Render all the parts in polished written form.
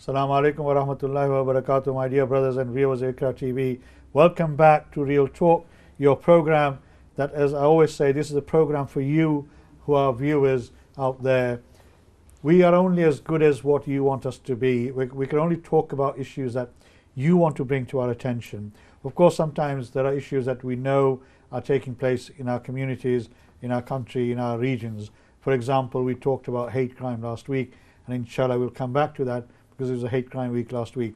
Assalamu alaikum wa rahmatullahi wa barakatuh, my dear brothers and viewers of IQRA TV. Welcome back to Real Talk, your program that, as I always say, this is a program for you who are viewers out there. We are only as good as what you want us to be. We can only talk about issues that you want to bring to our attention. Of course, sometimes there are issues that we know are taking place in our communities, in our country, in our regions. For example, we talked about hate crime last week, and inshallah we'll come back to that because it was a hate crime week last week.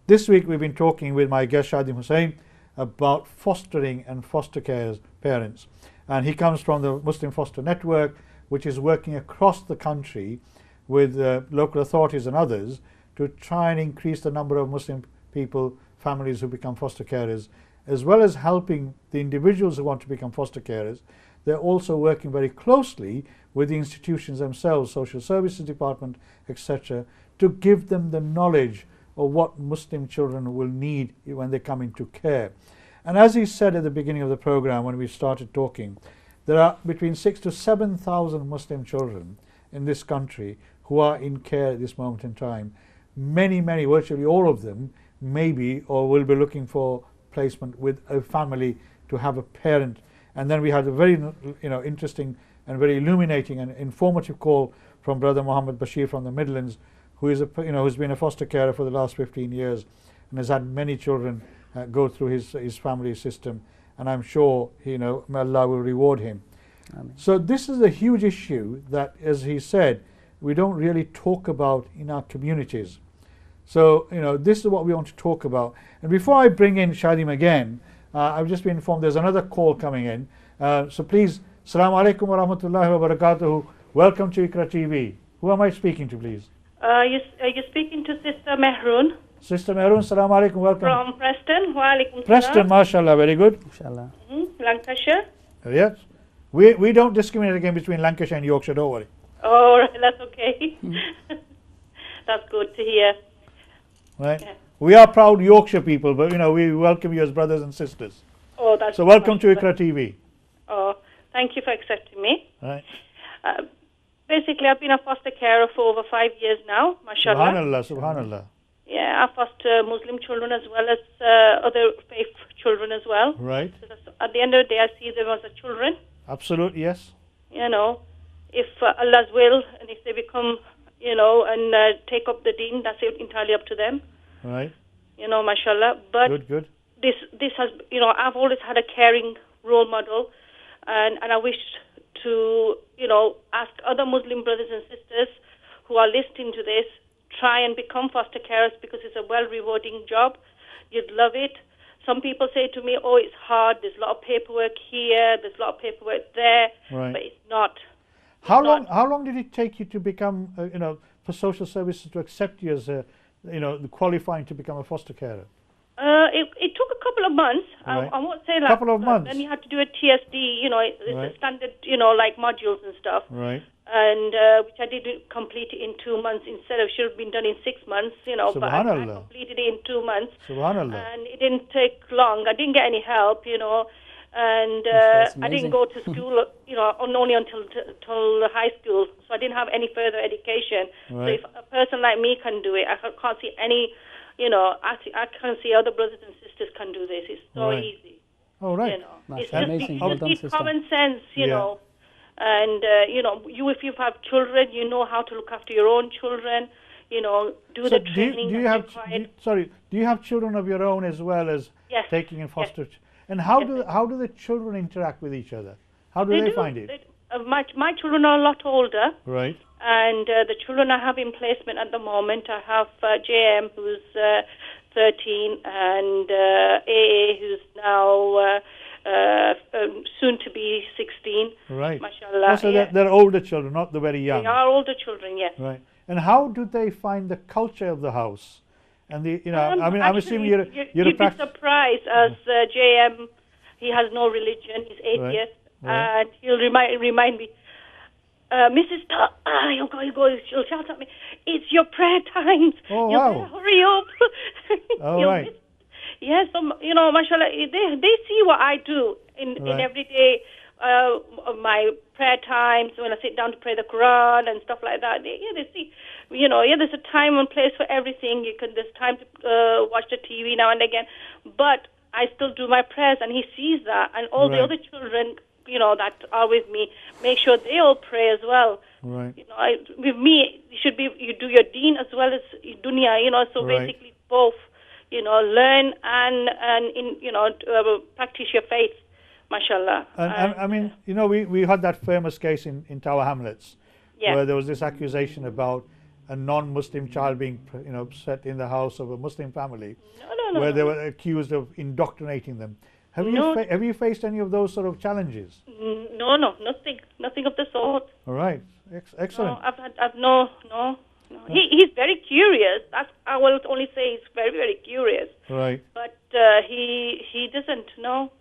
This week we've been talking with my guest Shadim Hussain about fostering and foster care parents. And he comes from the Muslim Foster Network, which is working across the country with local authorities and others to try and increase the number of Muslim people, families who become foster carers, as well as helping the individuals who want to become foster carers. They're also working very closely with the institutions themselves, social services department, etc., to give them the knowledge of what Muslim children will need when they come into care. And as he said at the beginning of the program when we started talking, there are between 6,000 to 7,000 Muslim children in this country who are in care at this moment in time. Many, virtually all of them maybe or will be looking for placement with a family to have a parent. And then we had a very interesting and very illuminating and informative call from Brother Muhammad Bashir from the Midlands, who is who's been a foster carer for the last 15 years and has had many children go through his family system, and I'm sure Allah will reward him. Amen. So this is a huge issue that, as he said, we don't really talk about in our communities. So this is what we want to talk about. And before I bring in Shadim again, I've just been informed there's another call coming in. So please, Assalamu alaikum wa rahmatullahi wa barakatuh. Welcome to IQRA TV. Who am I speaking to, please? You're speaking to Sister Mehrun. Sister Mehrun, Assalamu alaikum, welcome. From Preston. Wa alaikum Preston, salam. mashallah, very good. Inshallah. Lancashire. Yes. We don't discriminate again between Lancashire and Yorkshire, don't worry. Oh, right, that's okay. That's good to hear. Right. Yeah. We are proud Yorkshire people, but we welcome you as brothers and sisters. Oh, that's So welcome to IQRA TV. Oh, thank you for accepting me. Right. Basically, I've been a foster carer for over 5 years now, mashallah. Subhanallah. Yeah, I foster Muslim children as well as other faith children as well. Right. So at the end of the day, I see them as children. Absolutely, yes. If Allah's will, and if they become, and take up the deen, that's entirely up to them. Right. Mashallah. But Good. this has, I've always had a caring role model, and I wish to, ask other Muslim brothers and sisters who are listening to this, try and become foster carers because it's a well-rewarding job. You'd love it. Some people say to me, oh, it's hard, there's a lot of paperwork here, there's a lot of paperwork there, Right. but it's not. How long did it take you to become, for social services to accept you as qualifying to become a foster carer? It took a couple of months. Right. I won't say like Couple of months. Then you had to do a TSD, it's Right. a standard, like modules and stuff. Right. And which I did complete it in 2 months instead of should have been done in 6 months, but I Subhanallah. completed it in 2 months. Subhanallah. And it didn't take long. I didn't get any help, and That's I didn't amazing. go to school, only until high school. So I didn't have any further education. Right. So if a person like me can do it, I can't see any, I can't see other brothers and sisters can do this. It's so Right. easy. Oh, right. It's That's just, amazing. you Well just done, need sister. common sense, Yeah. And, if you have children, you know how to look after your own children, do So the do training you that's have required. do you have children of your own as well as Yes. taking in Yes. foster? And how Yes. do the children interact with each other? How do they find it? My children are a lot older. Right. And the children I have in placement at the moment, I have JM, who's 13, and AA, who's now soon to be 16. Right. Mashallah. Oh, so yeah. they're older children, not the very young. They are older children, yes. Right. And how do they find the culture of the house? And I'm Actually, assuming you're you'd be surprised as JM, he has no religion, he's atheist, Right. and he'll remind me, Mrs. He'll go, she'll shout at me, it's your prayer times. Oh, you wow. better hurry up. Oh, He'll right. Yes, mashallah, they see what I do in Right. everyday my prayer times when I sit down to pray the Quran and stuff like that. They see, there's a time and place for everything. There's time to watch the TV now and again, but I still do my prayers, and he sees that, and all the other children, that are with me, make sure they all pray as well. Right. With me, you do your deen as well as your dunya. So basically both, learn and practice your faith. MashaAllah. And I mean, we had that famous case in Tower Hamlets, where there was this accusation about a non-Muslim child being, set in the house of a Muslim family, where they were accused of indoctrinating them. Have you faced any of those sort of challenges? No, nothing of the sort. All right, excellent. No, no. He's very curious. I will only say he's very, very curious. Right. But he doesn't know.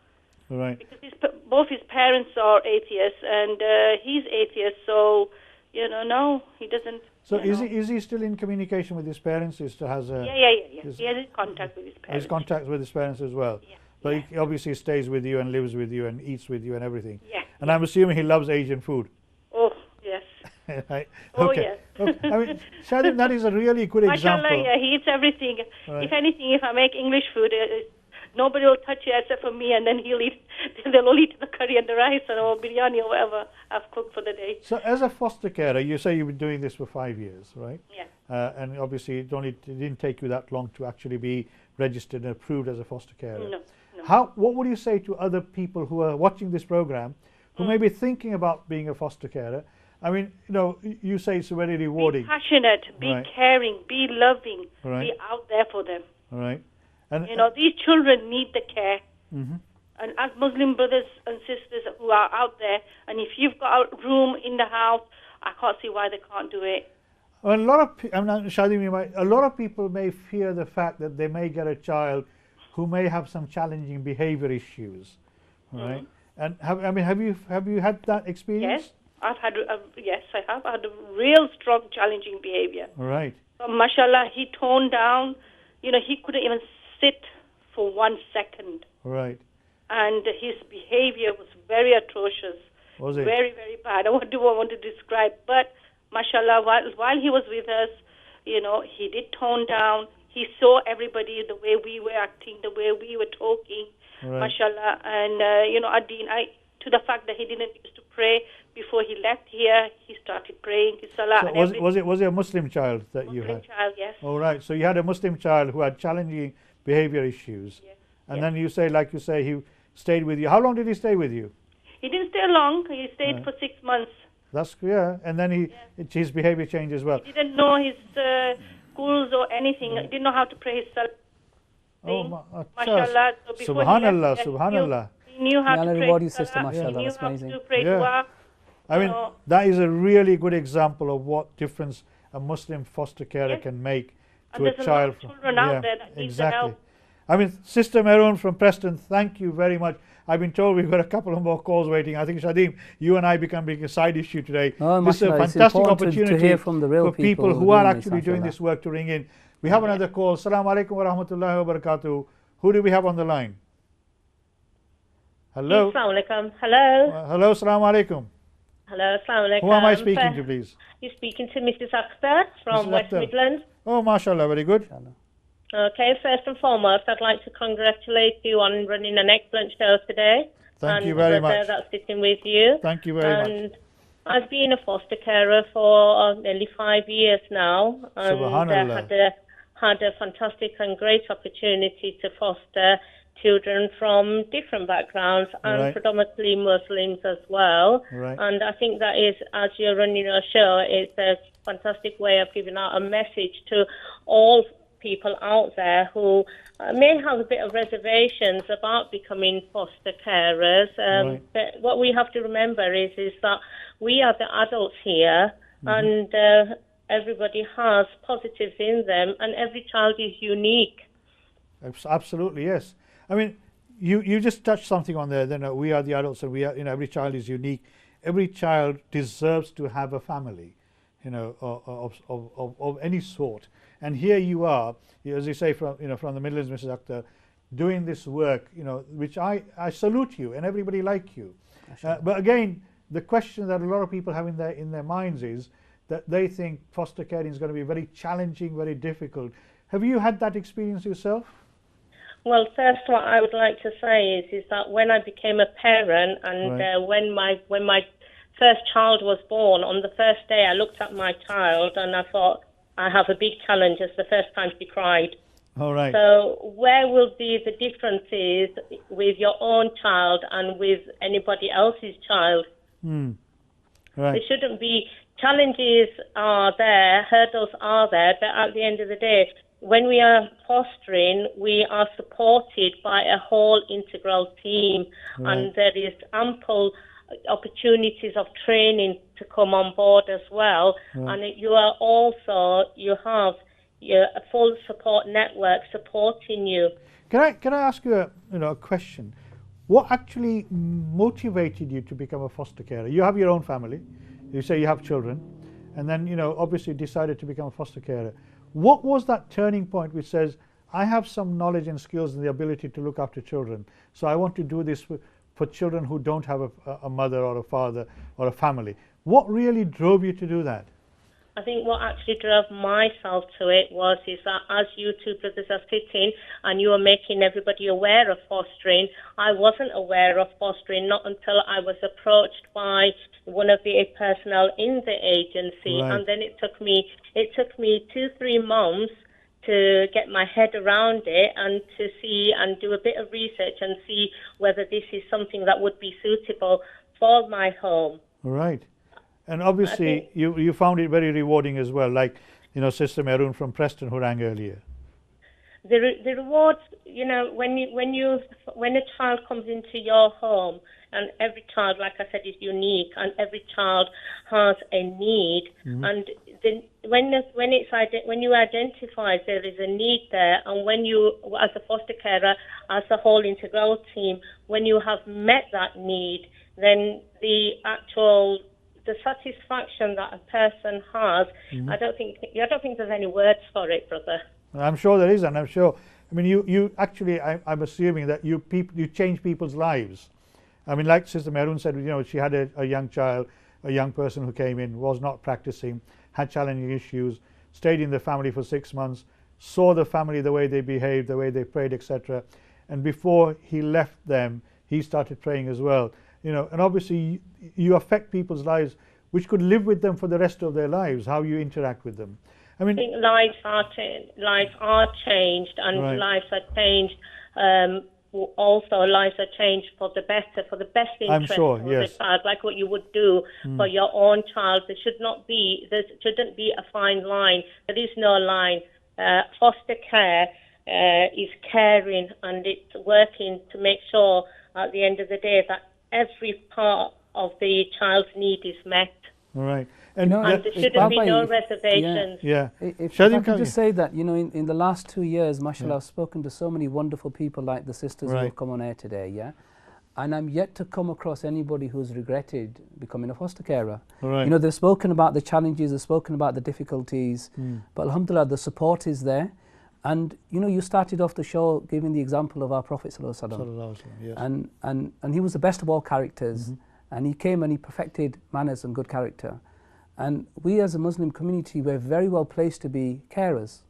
Right. Because both his parents are atheists, and he's atheist, so no, he doesn't. So is he still in communication with his parents? He still has a He has his contact with his parents. His contact with his parents as well. Yeah. But he obviously stays with you and lives with you and eats with you and everything. Yeah. And I'm assuming he loves Asian food. Oh yes. Right. Oh okay. yes. Okay. I mean, Shadim, that is a really good example. MashaAllah, yeah, he eats everything. Right. If anything, if I make English food, nobody will touch it except for me, and then he'll eat. They'll all eat the curry and the rice or biryani or whatever I've cooked for the day. So, as a foster carer, you say you've been doing this for 5 years, right? Yeah. And obviously, it didn't take you that long to actually be registered and approved as a foster carer. No. What would you say to other people who are watching this program, who may be thinking about being a foster carer? I mean, you say it's very rewarding. Be passionate, be caring, be loving, be out there for them. Right. And these children need the care. Mm-hmm. And as Muslim brothers and sisters who are out there, and if you've got a room in the house, I can't see why they can't do it. Well, a lot of people may fear the fact that they may get a child who may have some challenging behavior issues, right? And have you had that experience? Yes, I have had a real strong challenging behavior. Right. But mashallah, he toned down. He couldn't even sit for 1 second. Right. And his behavior was very atrocious. Was it? Very, very bad. I want to describe, but mashallah, while he was with us, he did tone down. He saw everybody, the way we were acting, the way we were talking, mashallah. And, to the fact that he didn't used to pray before he left here, he started praying his salah. So was it a Muslim child that you had? Muslim child, yes. All right. So you had a Muslim child who had challenging behavior issues. Yes. And then like you say, he stayed with you. How long did he stay with you? He didn't stay long. He stayed for 6 months. That's and then his behavior changed as well. He didn't know his schools or anything. He didn't know how to pray his salah. Oh, mashallah. So Subhanallah, Subhanallah. He knew how to pray sister, mashallah. He knew That's how amazing. to pray dua. I mean, that is a really good example of what difference a Muslim foster carer can make to a child. There's a lot of children out there that need the help. I mean, Sister Meron from Preston, thank you very much. I've been told we've got a couple of more calls waiting. I think, Shadim, you and I becoming a side issue today. This is a fantastic opportunity to hear from the real for people who are actually doing this work to ring in. We have another call. Assalamu alaikum wa rahmatullahi wa barakatuh. Who do we have on the line? Hello. Assalamu alaikum. Hello. Hello. Assalamu alaikum. Hello. Assalamu alaikum. Who am I speaking to, please? You're speaking to Mrs. Akhtar from Mrs. West Akhtar. Midlands. Oh, mashallah, very good. Okay, first and foremost, I'd like to congratulate you on running an excellent show today. Thank you very much. That's sitting with you. Thank you very much. And I've been a foster carer for nearly 5 years now, and Subhanallah. had a fantastic and great opportunity to foster children from different backgrounds and predominantly Muslims as well. Right. And I think that is, as you're running your show, it's a fantastic way of giving out a message to all people out there who may have a bit of reservations about becoming foster carers. But what we have to remember is that we are the adults here, and everybody has positives in them, and every child is unique. Absolutely, yes. I mean, you just touched something on there. Then we are the adults, and we are. Every child is unique. Every child deserves to have a family, of any sort. And here you are, as you say, from the Midlands, Mrs. Akhtar, doing this work, which I salute you and everybody like you. But again, the question that a lot of people have in their minds is that they think foster caring is going to be very challenging, very difficult. Have you had that experience yourself? Well, first, what I would like to say is that when I became a parent and when my first child was born, on the first day I looked at my child and I thought, I have a big challenge. It's the first time she cried. All right. So where will be the differences with your own child and with anybody else's child? Right. There shouldn't be. Challenges are there, hurdles are there, but at the end of the day, when we are fostering, we are supported by a whole integral team, and there is ample opportunities of training to come on board as well. And you have a full support network supporting you. Can I ask you a question? What actually motivated you to become a foster carer? You have your own family. You say you have children, and then obviously decided to become a foster carer. What was that turning point which says, I have some knowledge and skills and the ability to look after children, so I want to do this for children who don't have a mother or a father or a family? What really drove you to do that? I think what actually drove myself to it is that as you two brothers are sitting and you are making everybody aware of fostering, I wasn't aware of fostering not until I was approached by one of the personnel in the agency, and then it took me 2-3 months to get my head around it and to see and do a bit of research and see whether this is something that would be suitable for my home. Right. And obviously you found it very rewarding as well, like Sister Meroon from Preston who rang earlier. The rewards, when a child comes into your home, and every child, like I said, is unique, and every child has a need, and when you identify there is a need there, and when you, as a foster carer, as a whole integral team, when you have met that need, then the satisfaction that a person has, I don't think there's any words for it, brother. I'm sure there is, and I'm sure. I mean, you actually, I'm assuming that you change people's lives. I mean, like Sister Meroon said, she had a young child, a young person who came in, was not practicing, had challenging issues, stayed in the family for 6 months, saw the family, the way they behaved, the way they prayed, etc. And before he left them, he started praying as well. And obviously you affect people's lives, which could live with them for the rest of their lives, how you interact with them. I mean, lives are changed, and lives are changed. Also, lives are changed for the better, for the best interest of the child, like what you would do for your own child. There shouldn't be a fine line. There is no line. Foster care is caring, and it's working to make sure at the end of the day that every part of the child's need is met. Right. And there shouldn't be no reservations. If I can just say that, in the last 2 years, mashallah, I've spoken to so many wonderful people like the sisters who have come on air today, and I'm yet to come across anybody who's regretted becoming a foster carer. They've spoken about the challenges, they've spoken about the difficulties, but alhamdulillah, the support is there. And you started off the show giving the example of our Prophet ﷺ, and he was the best of all characters, and he came and he perfected manners and good character. And we as a Muslim community, we're very well placed to be carers,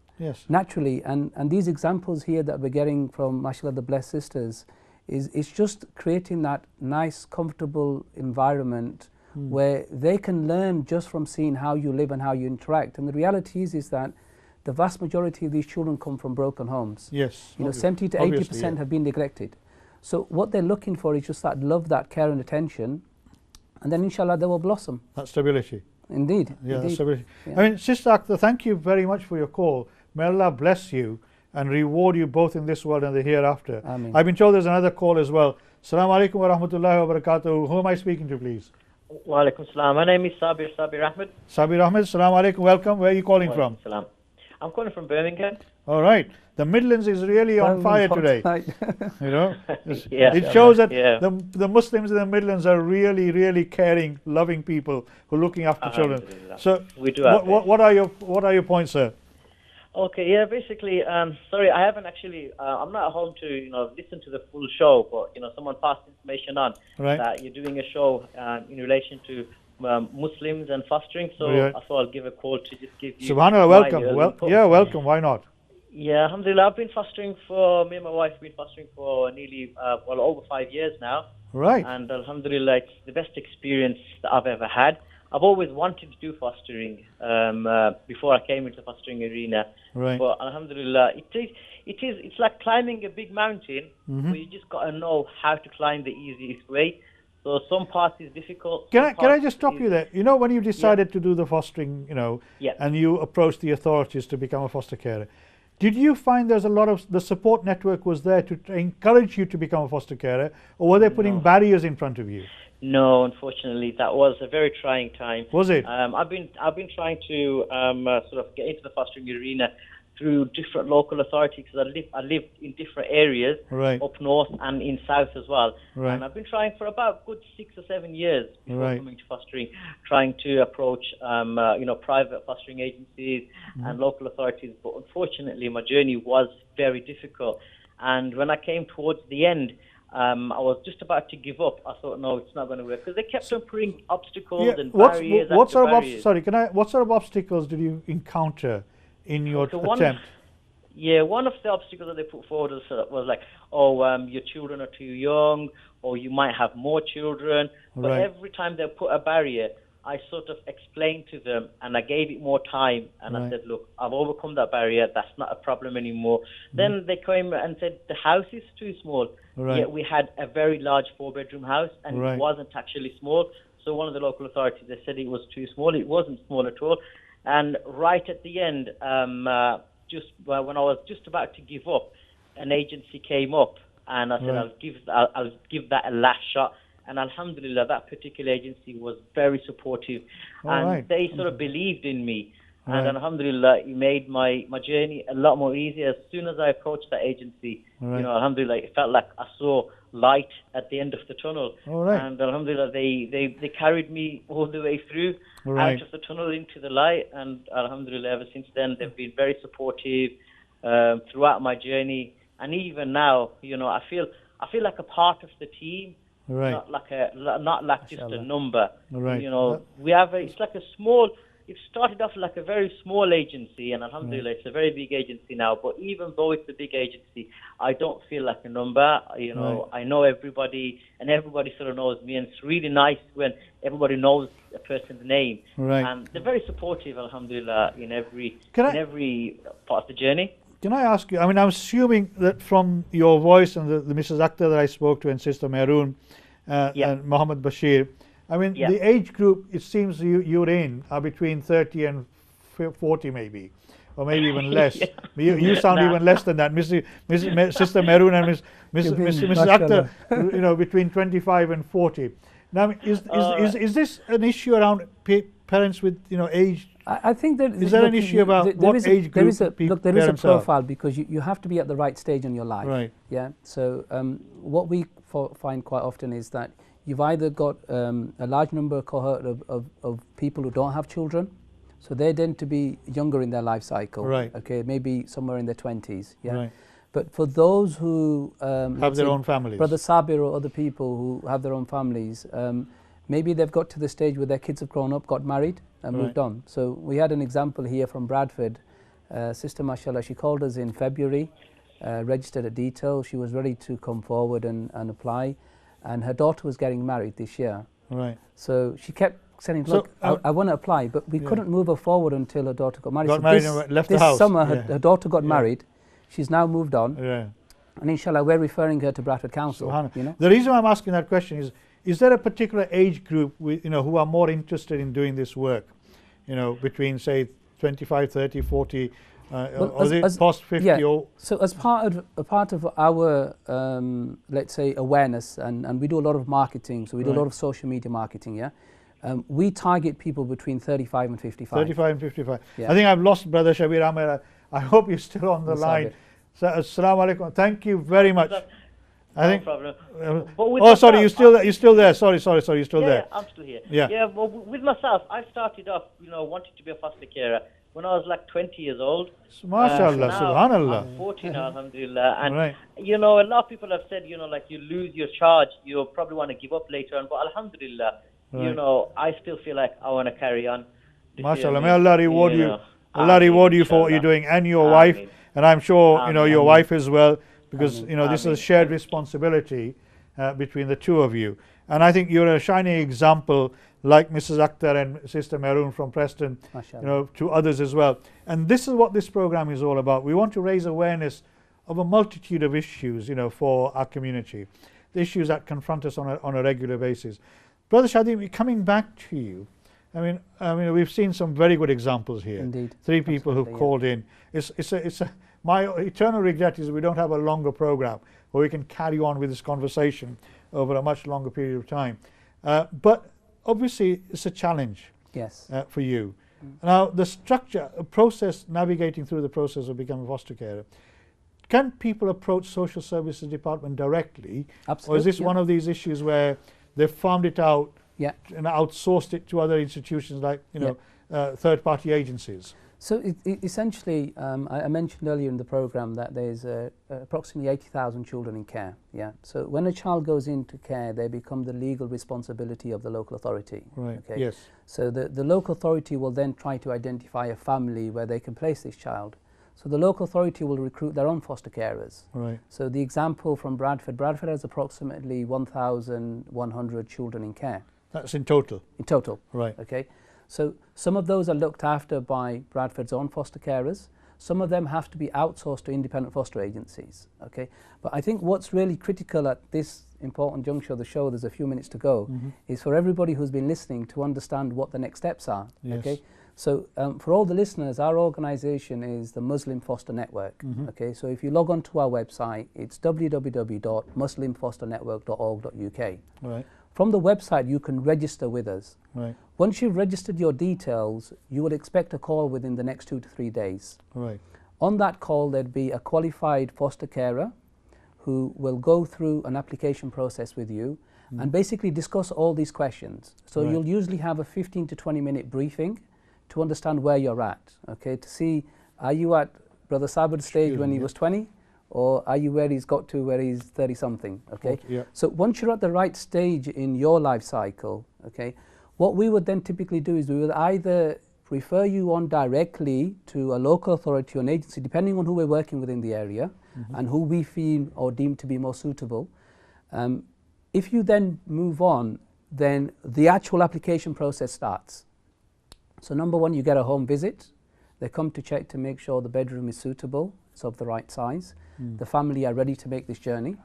naturally. And these examples here that we're getting from, mashallah, the blessed sisters, is just creating that nice, comfortable environment where they can learn just from seeing how you live and how you interact. And the reality is that the vast majority of these children come from broken homes. 70 to 80% have been neglected. So what they're looking for is just that love, that care and attention, and then inshallah they will blossom. That stability. Indeed. That stability. I mean, Sister Akhtar, thank you very much for your call. May Allah bless you and reward you both in this world and the hereafter. Ameen. I've been told there's another call as well. Assalamu alaikum wa rahmatullahi wa barakatuh. Who am I speaking to, please? Wa alaikum salam. My name is Sabir Ahmed. Sabir Ahmed, assalamu alaikum, welcome. Where are you calling from? Salam. I'm calling from Birmingham. All right. The Midlands is really on fire today. It shows that the Muslims in the Midlands are really, really caring, loving people who are looking after children. So we do what are your points, sir? Okay, yeah, basically, sorry, I haven't actually, I'm not at home to, listen to the full show, but, someone passed information on that you're doing a show in relation to Muslims and fostering, so I thought I'll give a call to just give you... Subhanallah, welcome. Welcome, why not? Yeah, alhamdulillah, I've been fostering me and my wife have been fostering for nearly, over 5 years now. Right. And alhamdulillah, it's the best experience that I've ever had. I've always wanted to do fostering before I came into the fostering arena. Right. But alhamdulillah, it's like climbing a big mountain, but you just got to know how to climb the easiest way. So some parts is difficult. Can I just stop you there? When you decided to do the fostering, and you approached the authorities to become a foster carer, did you find there's a lot of the support network was there to encourage you to become a foster carer, or were they putting barriers in front of you? No, unfortunately, that was a very trying time. Was it? I've been trying to sort of get into the fostering arena through different local authorities, because I lived in different areas, up north and in south as well. And I've been trying for about good 6 or 7 years before coming to fostering, trying to approach private fostering agencies and local authorities. But unfortunately, my journey was very difficult. And when I came towards the end, I was just about to give up. I thought, no, it's not going to work, because they kept on putting obstacles and barriers. What sort of obstacles did you encounter in your attempt? One of the obstacles that they put forward was like, your children are too young, or you might have more children. But every time they put a barrier, I sort of explained to them, and I gave it more time, and I said, look, I've overcome that barrier, that's not a problem anymore. Then they came and said the house is too small. Yet we had a very large 4-bedroom house, and it wasn't actually small. So one of the local authorities, they said it was too small. It wasn't small at all. And right at the end, just when I was just about to give up, an agency came up, and I said, I'll give that a last shot. And alhamdulillah, that particular agency was very supportive, and they sort of believed in me. And alhamdulillah, it made my journey a lot more easier. As soon as I approached that agency, alhamdulillah, it felt like I saw light at the end of the tunnel. And alhamdulillah, they carried me all the way through, out of the tunnel into the light. And alhamdulillah, ever since then, they've been very supportive throughout my journey. And even now, I feel like a part of the team. Not like just a number. We have it's like a small. It started off like a very small agency, and alhamdulillah, it's a very big agency now. But even though it's a big agency, I don't feel like a number. I know everybody, and everybody sort of knows me, and it's really nice when everybody knows a person's name. And they're very supportive, alhamdulillah, in every part of the journey. Can I ask you? I mean, I'm assuming that from your voice and the Mrs. Akhtar that I spoke to, and Sister Mehroon, and Mohammed Bashir, I mean, the age group, it seems you're in are between 30 and 40 maybe, or maybe even less. You sound even less than that. Sister Mehroon and Mrs. Akhtar, between 25 and 40. Now, is this an issue around parents with, age? I think that is there an issue about what age group there is a profile, because you have to be at the right stage in your life. Yeah. So what we find quite often is that you've either got a large number cohort of people who don't have children, so they tend to be younger in their life cycle. Okay, maybe somewhere in their 20s. Yeah. But for those who have their own families, Brother Sabir or other people who have their own families, maybe they've got to the stage where their kids have grown up, got married, and moved on. So we had an example here from Bradford. Sister, mashallah, she called us in February, registered a detail. She was ready to come forward and apply, and her daughter was getting married this year. So she kept saying, look, I want to apply, but we couldn't move her forward until her daughter got married. This summer, her daughter got married. She's now moved on. And inshallah, we're referring her to Bradford Council. The reason I'm asking that question is there a particular age group who are more interested in doing this work? Between say 25, 30, 40, or is it past 50? Or so as part of our let's say awareness, and we do a lot of marketing. So we do a lot of social media marketing. We target people between 35 and 55. 35 and 55. I think I've lost Brother Shabir Ahmed. I hope you're still on the line. So, Assalamu alaikum. Thank you very much. No problem. Sorry, you're still there. Sorry, you're still there. I'm still here. Well, with myself, I started off, wanting to be a foster carer when I was like 20 years old. MashaAllah, subhanallah. I'm 14, alhamdulillah. And, Right. you know, a lot of people have said, you know, like you lose your charge, you'll probably want to give up later on. But alhamdulillah, you know, I still feel like I want to carry on. MashaAllah, may Allah reward you. Allah Ameen, reward you for what you're doing, and your wife, and I'm sure, you know, your wife as well, because, you know, this is a shared responsibility between the two of you. And I think you're a shining example, like Mrs. Akhtar and Sister Meroon from Preston, you know, to others as well. And this is what this program is all about. We want to raise awareness of a multitude of issues, you know, for our community, the issues that confront us on a regular basis. Brother Shadi, coming back to you, I mean, we've seen some very good examples here. Indeed. 3 people who've called in. My eternal regret is we don't have a longer program where we can carry on with this conversation over a much longer period of time. But obviously, it's a challenge. Yes. For you. Now, the structure, process, navigating through the process of becoming a foster carer. Can people approach social services department directly? Absolutely. Or is this one of these issues where they've farmed it out and outsourced it to other institutions like, you know, third-party agencies? So essentially, I mentioned earlier in the program that there's approximately 80,000 children in care. Yeah. So when a child goes into care, they become the legal responsibility of the local authority. Right. Okay. Yes. So the local authority will then try to identify a family where they can place this child. So the local authority will recruit their own foster carers. Right. So the example from Bradford has approximately 1,100 children in care. That's in total? In total. Right. Okay. So some of those are looked after by Bradford's own foster carers. Some of them have to be outsourced to independent foster agencies. Okay. But I think what's really critical at this important juncture of the show, there's a few minutes to go, is for everybody who's been listening to understand what the next steps are. Yes. Okay. So for all the listeners, our organisation is the Muslim Foster Network. Okay, so if you log on to our website, it's www.muslimfosternetwork.org.uk. Right. From the website, you can register with us. Right. Once you've registered your details, you will expect a call within the next 2 to 3 days. Right. On that call, there'd be a qualified foster carer who will go through an application process with you and basically discuss all these questions. So you'll usually have a 15 to 20 minute briefing to understand where you're at, okay, to see, are you at Brother Sabir's stage when he was 20, or are you where he's got to where he's 30 something, okay? So once you're at the right stage in your life cycle, okay, what we would then typically do is we would either refer you on directly to a local authority or an agency, depending on who we're working with in the area and who we feel or deem to be more suitable. If you then move on, then the actual application process starts. So number one, you get a home visit. They come to check to make sure the bedroom is suitable, it's of the right size. The family are ready to make this journey.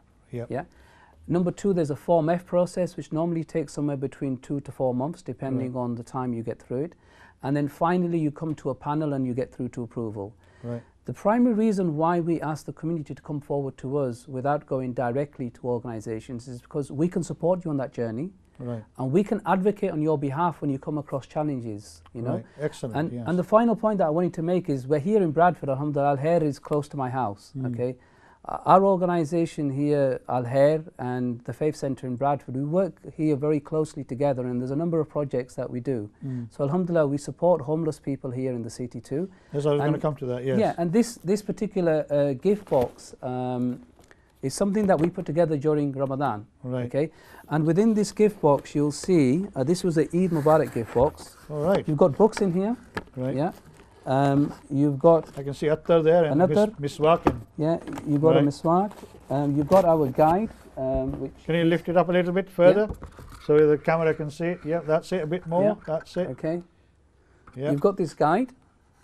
Number two, there's a Form F process, which normally takes somewhere between 2 to 4 months, depending on the time you get through it. And then finally, you come to a panel and you get through to approval. Right. The primary reason why we ask the community to come forward to us without going directly to organisations is because we can support you on that journey. Right. And we can advocate on your behalf when you come across challenges, you know. Right. Excellent. And, yes. and the final point that I wanted to make is we're here in Bradford, alhamdulillah. Al-Hair is close to my house, okay. Our organisation here, Al-Hair and the Faith Centre in Bradford, we work here very closely together, and there's a number of projects that we do. So alhamdulillah, we support homeless people here in the city too. Yes, I was going to come to that, yes. Yeah, and this particular gift box is something that we put together during Ramadan. Right. Okay, and within this gift box, you'll see this was the Eid Mubarak gift box. All right. You've got books in here. Right. Yeah. You've got. I can see Attar there and Miswak. Yeah, you've got a Miswak. You've got our guide. Which can you lift it up a little bit further so the camera can see it? Yeah, that's it. A bit more. Yeah. That's it. Okay. Yeah. You've got this guide.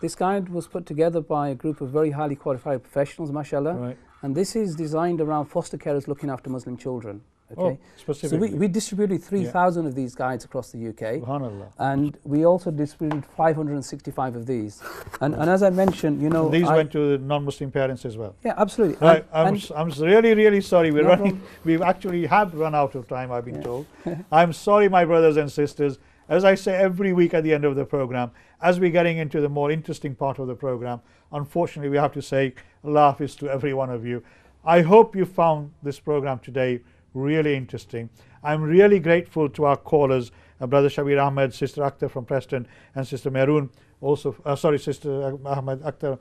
This guide was put together by a group of very highly qualified professionals, mashallah. Right. And this is designed around foster carers looking after Muslim children. Okay. Oh, specifically. So we distributed 3,000 of these guides across the UK. Subhanallah. And we also distributed 565 of these. And as I mentioned, you know, and these went to the non-Muslim parents as well. Yeah, absolutely. Right. I'm really, really sorry. We're running. We've actually have run out of time, I've been told. I'm sorry, my brothers and sisters. As I say every week at the end of the program, as we're getting into the more interesting part of the program, unfortunately, we have to say Allah Hafiz to every one of you. I hope you found this program today really interesting. I'm really grateful to our callers, Brother Shabir Ahmed, Sister Akhtar from Preston, and Sister Meroon also, sorry, Sister Ahmed Akhtar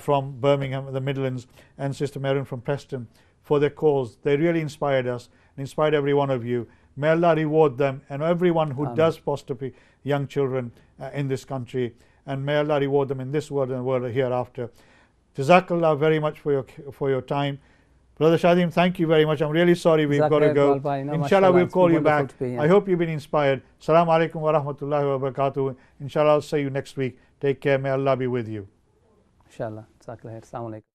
from Birmingham, the Midlands, and Sister Marin from Preston for their calls. They really inspired us, inspired every one of you. May Allah reward them and everyone who does foster young children in this country, and may Allah reward them in this world and the world hereafter. Jazakallah very much for your time. Brother Shadim, thank you very much. I'm really sorry we've got to go. Inshallah, we'll call you back. I hope you've been inspired. Assalamu alaikum wa rahmatullahi wa barakatuh. Inshallah, I'll see you next week. Take care. May Allah be with you. Inshallah. Assalamu alaikum.